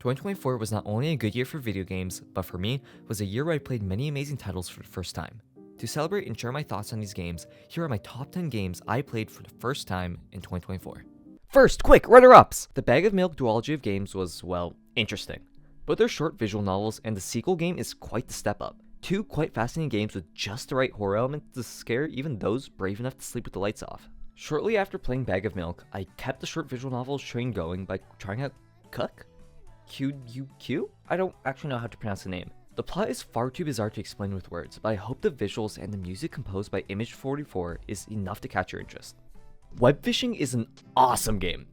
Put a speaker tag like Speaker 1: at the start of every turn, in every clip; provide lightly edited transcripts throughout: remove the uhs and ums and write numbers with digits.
Speaker 1: 2024 was not only a good year for video games, but for me, was a year where I played many amazing titles for the first time. To celebrate and share my thoughts on these games, here are my top 10 games I played for the first time in 2024. First, quick, runner-ups! The Bag of Milk duology of games was, well, interesting. But they're short visual novels, and the sequel game is quite the step up. Two quite fascinating games with just the right horror element to scare even those brave enough to sleep with the lights off. Shortly after playing Bag of Milk, I kept the short visual novel train going by trying out q.u.q? I don't actually know how to pronounce the name. The plot is far too bizarre to explain with words, but I hope the visuals and the music composed by Image44 is enough to catch your interest. Web fishing is an awesome game.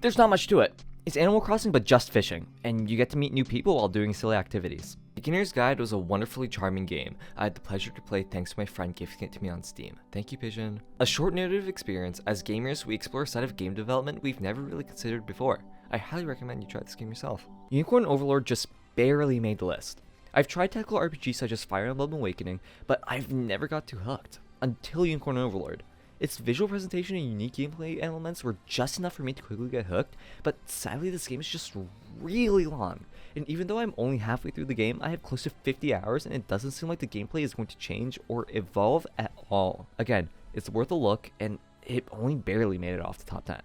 Speaker 1: There's not much to it. It's Animal Crossing but just fishing, and you get to meet new people while doing silly activities. Beginner's Guide was a wonderfully charming game I had the pleasure to play thanks to my friend gifting it to me on Steam. Thank you, Pigeon. A short narrative experience. As gamers, we explore a side of game development we've never really considered before. I highly recommend you try this game yourself. Unicorn Overlord just barely made the list. I've tried tactical RPGs such as Fire Emblem Awakening, but I've never got too hooked until Unicorn Overlord. Its visual presentation and unique gameplay elements were just enough for me to quickly get hooked, but sadly this game is just really long. And even though I'm only halfway through the game, I have close to 50 hours and it doesn't seem like the gameplay is going to change or evolve at all. Again, it's worth a look, and it only barely made it off the top 10.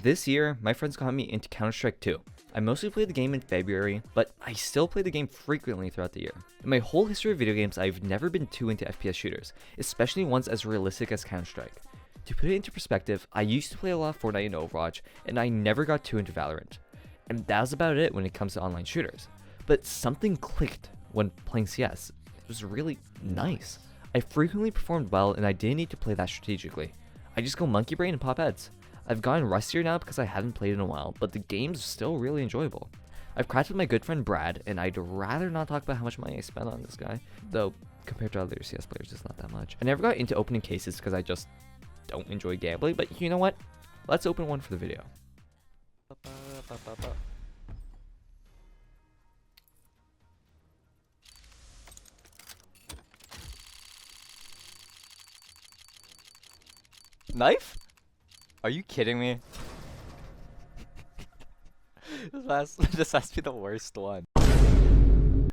Speaker 1: This year, my friends got me into Counter-Strike 2. I mostly played the game in February, but I still play the game frequently throughout the year. In my whole history of video games, I've never been too into FPS shooters, especially ones as realistic as Counter-Strike. To put it into perspective, I used to play a lot of Fortnite and Overwatch, and I never got too into Valorant. And that was about it when it comes to online shooters. But something clicked when playing CS. It was really nice. I frequently performed well, and I didn't need to play that strategically. I just go monkey brain and pop heads. I've gotten rustier now because I haven't played in a while, but the game's still really enjoyable. I've cracked with my good friend Brad, and I'd rather not talk about how much money I spent on this guy, though compared to other CS players, it's not that much. I never got into opening cases because I just don't enjoy gambling, but you know what? Let's open one for the video. Knife? Are you kidding me? This has to be the worst one.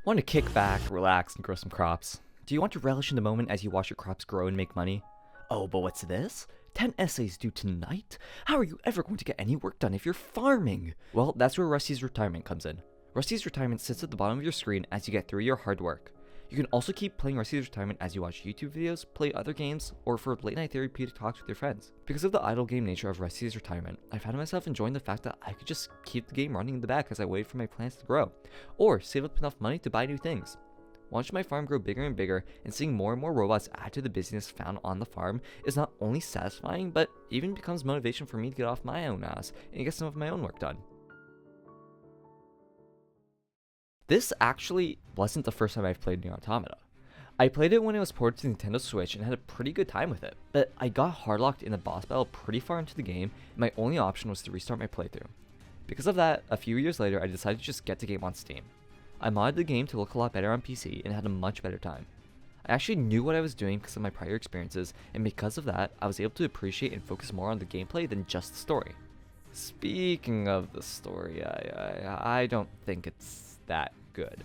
Speaker 1: Want to kick back, relax, and grow some crops? Do you want to relish in the moment as you watch your crops grow and make money? Oh, but what's this? 10 essays due tonight? How are you ever going to get any work done if you're farming? Well, that's where Rusty's Retirement comes in. Rusty's Retirement sits at the bottom of your screen as you get through your hard work. You can also keep playing Rusty's Retirement as you watch YouTube videos, play other games, or for late night therapeutic talks with your friends. Because of the idle game nature of Rusty's Retirement, I found myself enjoying the fact that I could just keep the game running in the back as I wait for my plants to grow, or save up enough money to buy new things. Watching my farm grow bigger and bigger and seeing more and more robots add to the busyness found on the farm is not only satisfying, but even becomes motivation for me to get off my own ass and get some of my own work done. This actually wasn't the first time I've played Nier Automata. I played it when it was ported to Nintendo Switch and had a pretty good time with it, but I got hardlocked in a boss battle pretty far into the game, and my only option was to restart my playthrough. Because of that, a few years later I decided to just get the game on Steam. I modded the game to look a lot better on PC and had a much better time. I actually knew what I was doing because of my prior experiences, and because of that, I was able to appreciate and focus more on the gameplay than just the story. Speaking of the story, I don't think it's that good.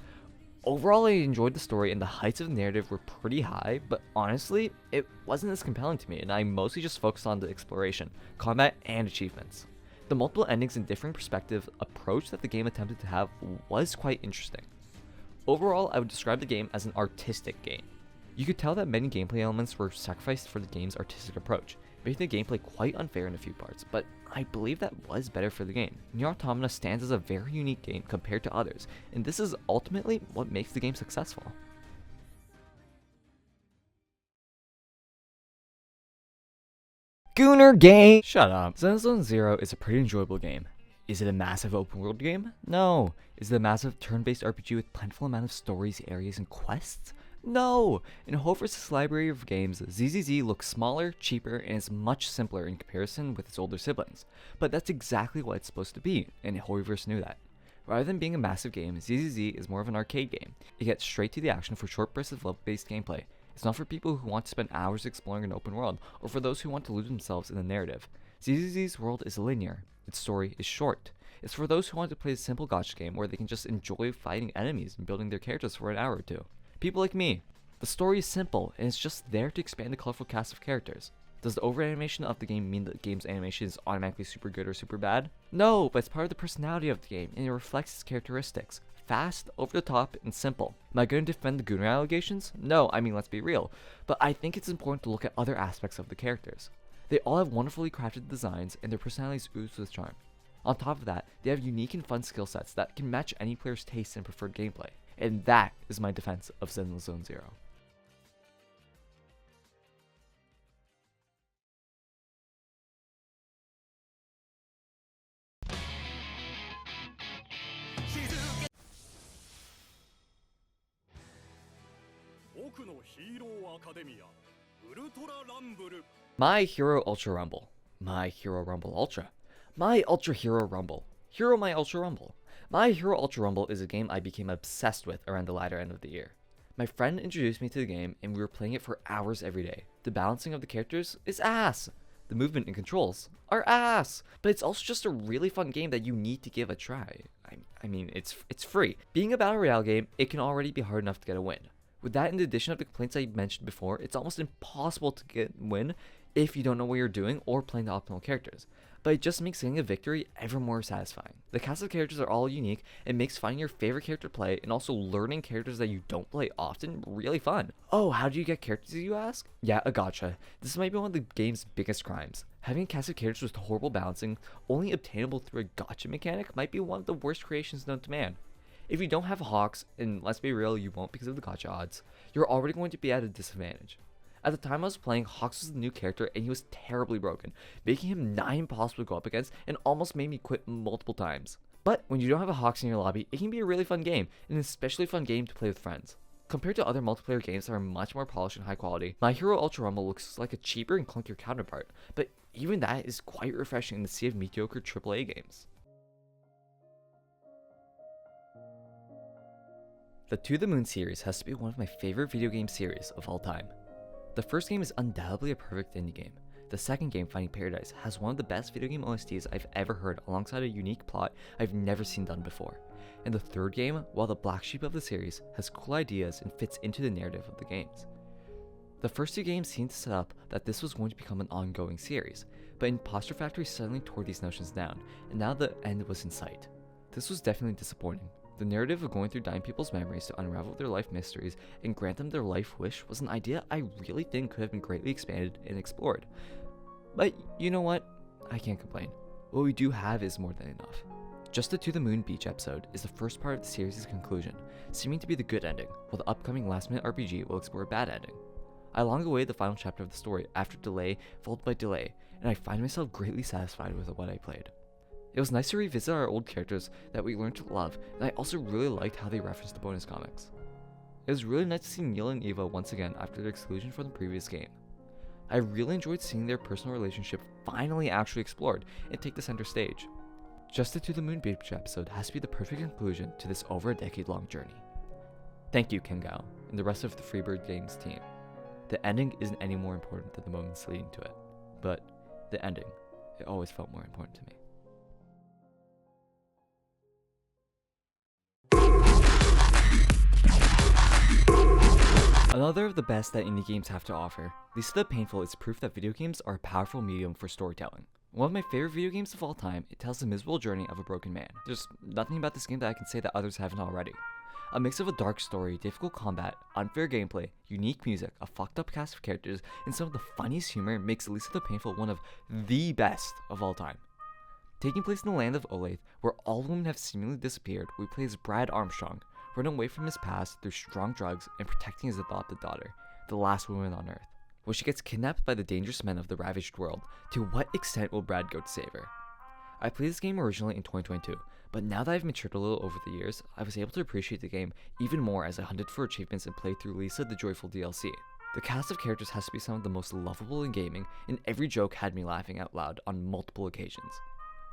Speaker 1: Overall, I enjoyed the story and the heights of the narrative were pretty high, but honestly, it wasn't as compelling to me, and I mostly just focused on the exploration, combat, and achievements. The multiple endings and differing perspective approach that the game attempted to have was quite interesting. Overall, I would describe the game as an artistic game. You could tell that many gameplay elements were sacrificed for the game's artistic approach, making the gameplay quite unfair in a few parts, but I believe that was better for the game. Nier Automata stands as a very unique game compared to others, and this is ultimately what makes the game successful. Gooner game! Shut up. Zenless Zero is a pretty enjoyable game. Is it a massive open world game? No. Is it a massive turn-based RPG with plentiful amount of stories, areas, and quests? No! In Hover's library of games, ZZZ looks smaller, cheaper, and is much simpler in comparison with its older siblings. But that's exactly what it's supposed to be, and Hoverse knew that. Rather than being a massive game, ZZZ is more of an arcade game. It gets straight to the action for short bursts of level-based gameplay. It's not for people who want to spend hours exploring an open world, or for those who want to lose themselves in the narrative. ZZZ's world is linear. Its story is short. It's for those who want to play a simple gacha game where they can just enjoy fighting enemies and building their characters for an hour or two. People like me. The story is simple, and it's just there to expand the colorful cast of characters. Does the over-animation of the game mean that the game's animation is automatically super good or super bad? No, but it's part of the personality of the game, and it reflects its characteristics. Fast, over the top, and simple. Am I going to defend the Gunnar allegations? No, I mean, let's be real. But I think it's important to look at other aspects of the characters. They all have wonderfully crafted designs, and their personalities ooze with charm. On top of that, they have unique and fun skill sets that can match any player's taste and preferred gameplay. And that is my defense of Zenless Zone Zero. My Hero Ultra Rumble. My Hero Rumble Ultra. My Ultra Hero Rumble. Hero My Ultra Rumble. My Hero Ultra Rumble is a game I became obsessed with around the latter end of the year. My friend introduced me to the game and we were playing it for hours every day. The balancing of the characters is ass. The movement and controls are ass. But it's also just a really fun game that you need to give a try. I mean, it's free. Being a battle royale game, it can already be hard enough to get a win. With that in addition of the complaints I mentioned before, it's almost impossible to get a win if you don't know what you're doing or playing the optimal characters. But it just makes getting a victory ever more satisfying. The cast of characters are all unique, and makes finding your favorite character to play and also learning characters that you don't play often really fun. Oh, how do you get characters, you ask? Yeah, a gacha. This might be one of the game's biggest crimes. Having a cast of characters with horrible balancing, only obtainable through a gacha mechanic, might be one of the worst creations known to man. If you don't have Hawks, and let's be real, you won't because of the gacha odds, you're already going to be at a disadvantage. At the time I was playing, Hawks was the new character and he was terribly broken, making him nigh impossible to go up against and almost made me quit multiple times. But when you don't have a Hawks in your lobby, it can be a really fun game, and an especially fun game to play with friends. Compared to other multiplayer games that are much more polished and high quality, My Hero Ultra Rumble looks like a cheaper and clunkier counterpart, but even that is quite refreshing in the sea of mediocre AAA games. The To the Moon series has to be one of my favorite video game series of all time. The first game is undoubtedly a perfect indie game. The second game, Finding Paradise, has one of the best video game OSTs I've ever heard alongside a unique plot I've never seen done before. And the third game, while the black sheep of the series, has cool ideas and fits into the narrative of the games. The first two games seemed to set up that this was going to become an ongoing series, but Imposter Factory suddenly tore these notions down, and now the end was in sight. This was definitely disappointing. The narrative of going through dying people's memories to unravel their life mysteries and grant them their life wish was an idea I really think could have been greatly expanded and explored. But you know what? I can't complain. What we do have is more than enough. Just the To the Moon Beach episode is the first part of the series' conclusion, seeming to be the good ending, while the upcoming last-minute RPG will explore a bad ending. I long await the final chapter of the story after delay followed by delay, and I find myself greatly satisfied with what I played. It was nice to revisit our old characters that we learned to love, and I also really liked how they referenced the bonus comics. It was really nice to see Neil and Eva once again after their exclusion from the previous game. I really enjoyed seeing their personal relationship finally actually explored and take the center stage. Just the To the Moon Beach episode has to be the perfect conclusion to this over a decade-long journey. Thank you, Kengao, and the rest of the Freebird Games team. The ending isn't any more important than the moments leading to it, but the ending, it always felt more important to me. Another of the best that indie games have to offer, Lisa the Painful is proof that video games are a powerful medium for storytelling. One of my favorite video games of all time, it tells the miserable journey of a broken man. There's nothing about this game that I can say that others haven't already. A mix of a dark story, difficult combat, unfair gameplay, unique music, a fucked up cast of characters, and some of the funniest humor makes Lisa the Painful one of the best of all time. Taking place in the land of Olathe, where all women have seemingly disappeared, we play as Brad Armstrong, running away from his past through strong drugs and protecting his adopted daughter, the last woman on Earth. When she gets kidnapped by the dangerous men of the ravaged world, to what extent will Brad go to save her? I played this game originally in 2022, But now that I've matured a little over the years, I was able to appreciate the game even more as I hunted for achievements and played through Lisa the Joyful DLC. The cast of characters has to be some of the most lovable in gaming, and every joke had me laughing out loud on multiple occasions.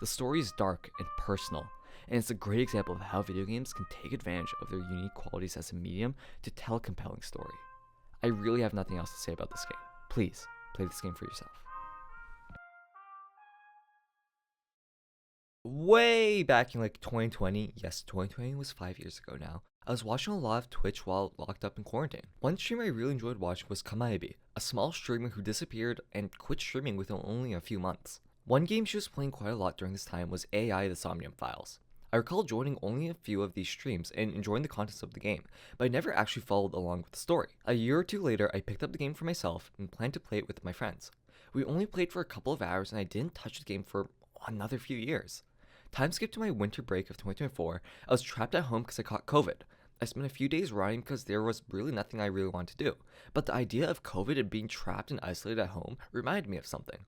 Speaker 1: The story is dark and personal, and it's a great example of how video games can take advantage of their unique qualities as a medium to tell a compelling story. I really have nothing else to say about this game. Please, play this game for yourself. Way back in 2020, yes, 2020 was 5 years ago now, I was watching a lot of Twitch while locked up in quarantine. One stream I really enjoyed watching was q.u.q, a small streamer who disappeared and quit streaming within only a few months. One game she was playing quite a lot during this time was AAAAH the Somnium Files. I recall joining only a few of these streams and enjoying the contents of the game, but I never actually followed along with the story. A year or two later, I picked up the game for myself and planned to play it with my friends. We only played for a couple of hours and I didn't touch the game for another few years. Time skip to my winter break of 2024, I was trapped at home because I caught COVID. I spent a few days writing because there was really nothing I really wanted to do, but the idea of COVID and being trapped and isolated at home reminded me of something.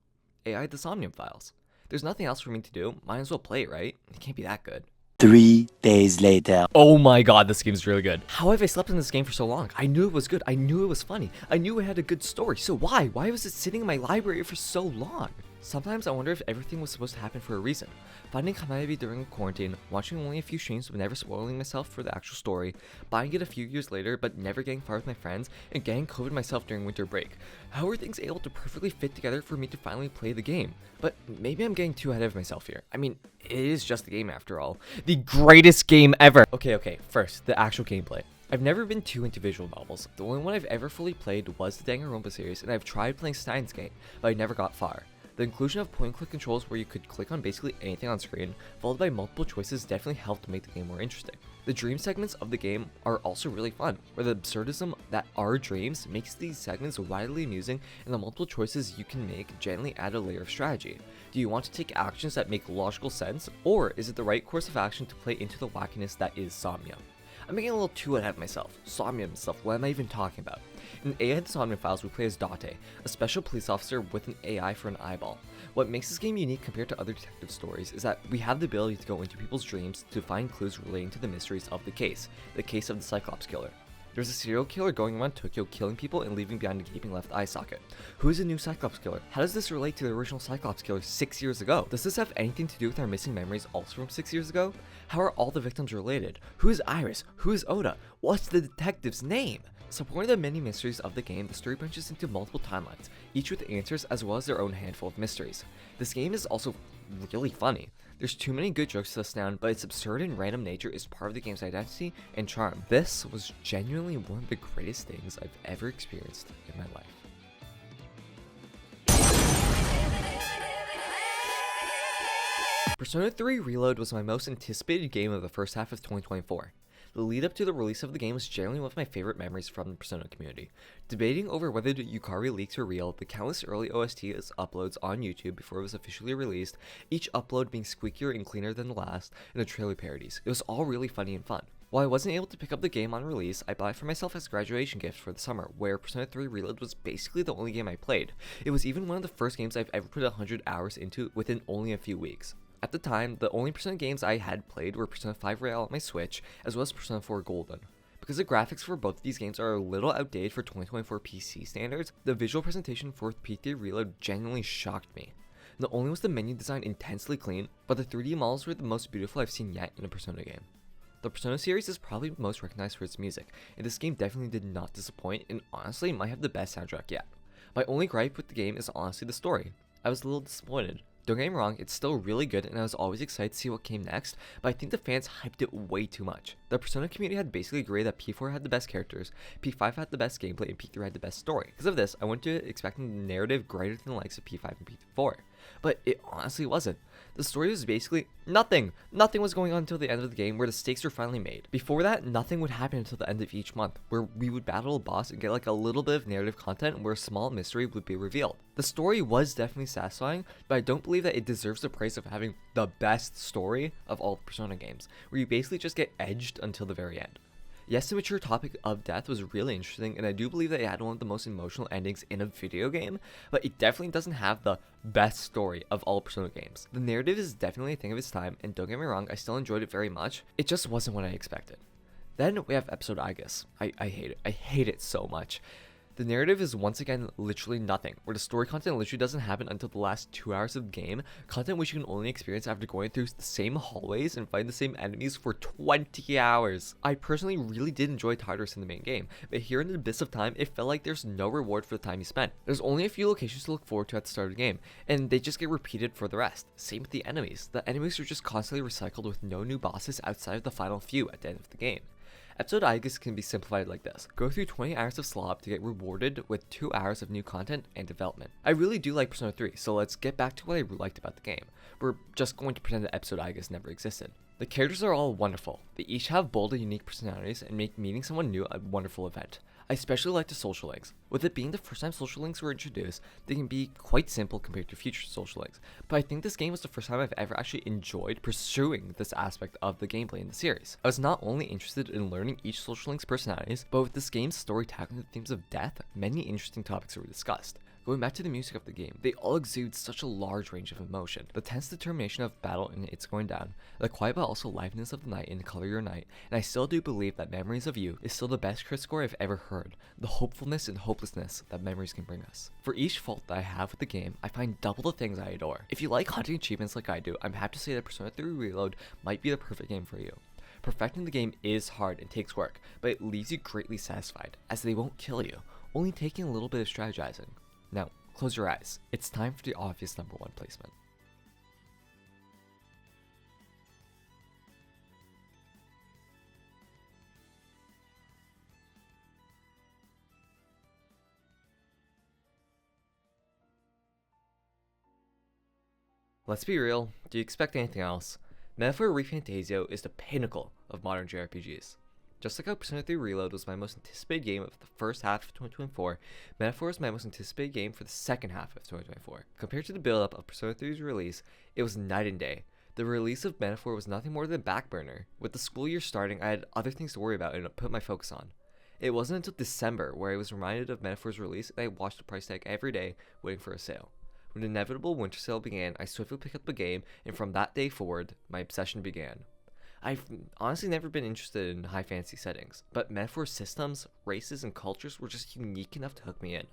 Speaker 1: AAAAH the Somnium Files. There's nothing else for me to do, might as well play it, right? It can't be that good.
Speaker 2: 3 days later.
Speaker 1: Oh my god, this game's really good. How have I slept in this game for so long? I knew it was good, I knew it was funny, I knew it had a good story, so why? Why was it sitting in my library for so long? Sometimes I wonder if everything was supposed to happen for a reason. Finding q.u.q during quarantine, watching only a few streams but never spoiling myself for the actual story, buying it a few years later but never getting far with my friends, and getting COVID myself during winter break. How are things able to perfectly fit together for me to finally play the game? But maybe I'm getting too ahead of myself here. I mean, it is just a game after all. The greatest game ever! Okay, first, the actual gameplay. I've never been too into visual novels. The only one I've ever fully played was the Danganronpa series, and I've tried playing Steins Gate, but I never got far. The inclusion of point-and-click controls where you could click on basically anything on screen, followed by multiple choices, definitely helped make the game more interesting. The dream segments of the game are also really fun, where the absurdism that are dreams makes these segments widely amusing, and the multiple choices you can make gently add a layer of strategy. Do you want to take actions that make logical sense, or is it the right course of action to play into the wackiness that is Somnium? I'm getting a little too ahead of myself. Somnium stuff, what am I even talking about? In AAAAH the Somnium Files, we play as Date, a special police officer with an AI for an eyeball. What makes this game unique compared to other detective stories is that we have the ability to go into people's dreams to find clues relating to the mysteries of the case of the Cyclops killer. There's a serial killer going around Tokyo killing people and leaving behind a gaping left eye socket. Who is the new Cyclops killer? How does this relate to the original Cyclops killer 6 years ago? Does this have anything to do with our missing memories also from 6 years ago? How are all the victims related? Who is Iris? Who is Oda? What's the detective's name? Supporting the many mysteries of the game, the story branches into multiple timelines, each with answers as well as their own handful of mysteries. This game is also really funny. There's too many good jokes to astound, but its absurd and random nature is part of the game's identity and charm. This was genuinely one of the greatest things I've ever experienced in my life. Persona 3 Reload was my most anticipated game of the first half of 2024. The lead up to the release of the game was generally one of my favorite memories from the Persona community. Debating over whether the Yukari leaks were real, the countless early OST uploads on YouTube before it was officially released, each upload being squeakier and cleaner than the last, and the trailer parodies. It was all really funny and fun. While I wasn't able to pick up the game on release, I bought it for myself as a graduation gift for the summer, where Persona 3 Reload was basically the only game I played. It was even one of the first games I've ever put 100 hours into within only a few weeks. At the time, the only Persona games I had played were Persona 5 Royale on my Switch, as well as Persona 4 Golden. Because the graphics for both of these games are a little outdated for 2024 PC standards, the visual presentation for P3 Reload genuinely shocked me. Not only was the menu design intensely clean, but the 3D models were the most beautiful I've seen yet in a Persona game. The Persona series is probably most recognized for its music, and this game definitely did not disappoint and honestly might have the best soundtrack yet. My only gripe with the game is honestly the story. I was a little disappointed. Don't get me wrong, it's still really good and I was always excited to see what came next, but I think the fans hyped it way too much. The Persona community had basically agreed that P4 had the best characters, P5 had the best gameplay, and P3 had the best story. Because of this, I went to expecting the narrative greater than the likes of P5 and P4, but it honestly wasn't. The story was basically nothing. Nothing was going on until the end of the game where the stakes were finally made. Before that, nothing would happen until the end of each month, where we would battle a boss and get like a little bit of narrative content where a small mystery would be revealed. The story was definitely satisfying, but I don't believe that it deserves the praise of having the best story of all Persona games, where you basically just get edged until the very end. Yes, the mature topic of death was really interesting, and I do believe that it had one of the most emotional endings in a video game, but it definitely doesn't have the best story of all Persona games. The narrative is definitely a thing of its time, and don't get me wrong, I still enjoyed it very much. It just wasn't what I expected. Then we have episode Aegis. I hate it. I hate it so much. The narrative is once again literally nothing, where the story content literally doesn't happen until the last 2 hours of the game, content which you can only experience after going through the same hallways and fighting the same enemies for 20 hours. I personally really did enjoy Tartarus in the main game, but here in the Abyss of Time, it felt like there's no reward for the time you spent. There's only a few locations to look forward to at the start of the game, and they just get repeated for the rest. Same with the enemies. The enemies are just constantly recycled with no new bosses outside of the final few at the end of the game. Episode Aegis can be simplified like this. Go through 20 hours of slop to get rewarded with 2 hours of new content and development. I really do like Persona 3, so let's get back to what I liked about the game. We're just going to pretend that Episode Aegis never existed. The characters are all wonderful. They each have bold and unique personalities and make meeting someone new a wonderful event. I especially like the social links. With it being the first time social links were introduced, they can be quite simple compared to future social links, but I think this game was the first time I've ever actually enjoyed pursuing this aspect of the gameplay in the series. I was not only interested in learning each social link's personalities, but with this game's story tackling the themes of death, many interesting topics were discussed. Going back to the music of the game, they all exude such a large range of emotion. The tense determination of battle in It's Going Down, the quiet but also liveliness of the night in The Color Your Night, and I still do believe that Memories of You is still the best crit score I've ever heard, the hopefulness and hopelessness that memories can bring us. For each fault that I have with the game, I find double the things I adore. If you like hunting achievements like I do, I'm happy to say that Persona 3 Reload might be the perfect game for you. Perfecting the game is hard and takes work, but it leaves you greatly satisfied, as they won't kill you, only taking a little bit of strategizing. Now, close your eyes. It's time for the obvious number 1 placement. Let's be real, do you expect anything else? Metaphor ReFantazio is the pinnacle of modern JRPGs. Just like how Persona 3 Reload was my most anticipated game of the first half of 2024, Metaphor is my most anticipated game for the second half of 2024. Compared to the build-up of Persona 3's release, it was night and day. The release of Metaphor was nothing more than a back burner. With the school year starting, I had other things to worry about and put my focus on. It wasn't until December where I was reminded of Metaphor's release and I watched the price tag every day, waiting for a sale. When the inevitable winter sale began, I swiftly picked up the game, and from that day forward, my obsession began. I've honestly never been interested in high fantasy settings, but Metaphor's systems, races, and cultures were just unique enough to hook me in.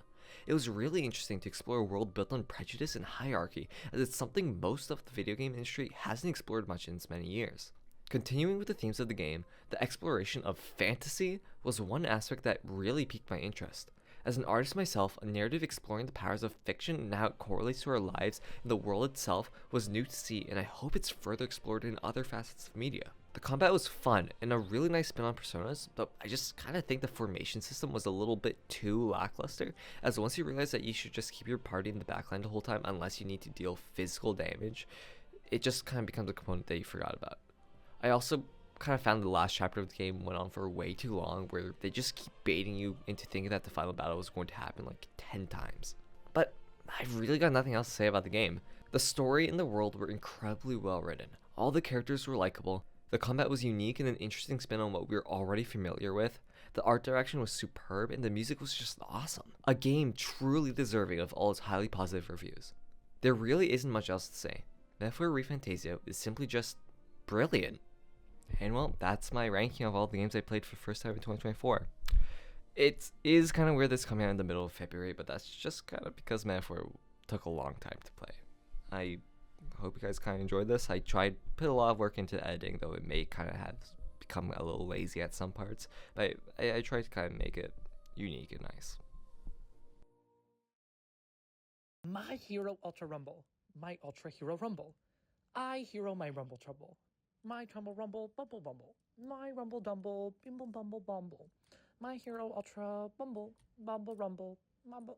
Speaker 1: It was really interesting to explore a world built on prejudice and hierarchy, as it's something most of the video game industry hasn't explored much in its many years. Continuing with the themes of the game, the exploration of fantasy was one aspect that really piqued my interest. As an artist myself, a narrative exploring the powers of fiction and how it correlates to our lives and the world itself was new to see, and I hope it's further explored in other facets of media. The combat was fun and a really nice spin on Personas, but I just kind of think the formation system was a little bit too lackluster, as once you realize that you should just keep your party in the backline the whole time unless you need to deal physical damage, it just kind of becomes a component that you forgot about. I also kind of found the last chapter of the game went on for way too long, where they just keep baiting you into thinking that the final battle was going to happen like 10 times. But I've really got nothing else to say about the game. The story and the world were incredibly well written. All the characters were likable. The combat was unique and an interesting spin on what we were already familiar with. The art direction was superb and the music was just awesome. A game truly deserving of all its highly positive reviews. There really isn't much else to say. Metaphor ReFantazio is simply just brilliant. And well, that's my ranking of all the games I played for the first time in 2024. It is kind of weird this coming out in the middle of February, but that's just kind of because Metaphor took a long time to play. I hope you guys kind of enjoyed this. I tried put a lot of work into editing, though it may kind of have become a little lazy at some parts, but I tried to kind of make it unique and nice.
Speaker 3: My hero Ultra Rumble, my Ultra Hero Rumble. I hero my Rumble Trouble. My Trumble Rumble Bumble Bumble. My Rumble Dumble Bimble Bumble Bumble. My hero Ultra Bumble Bumble Rumble Bumble.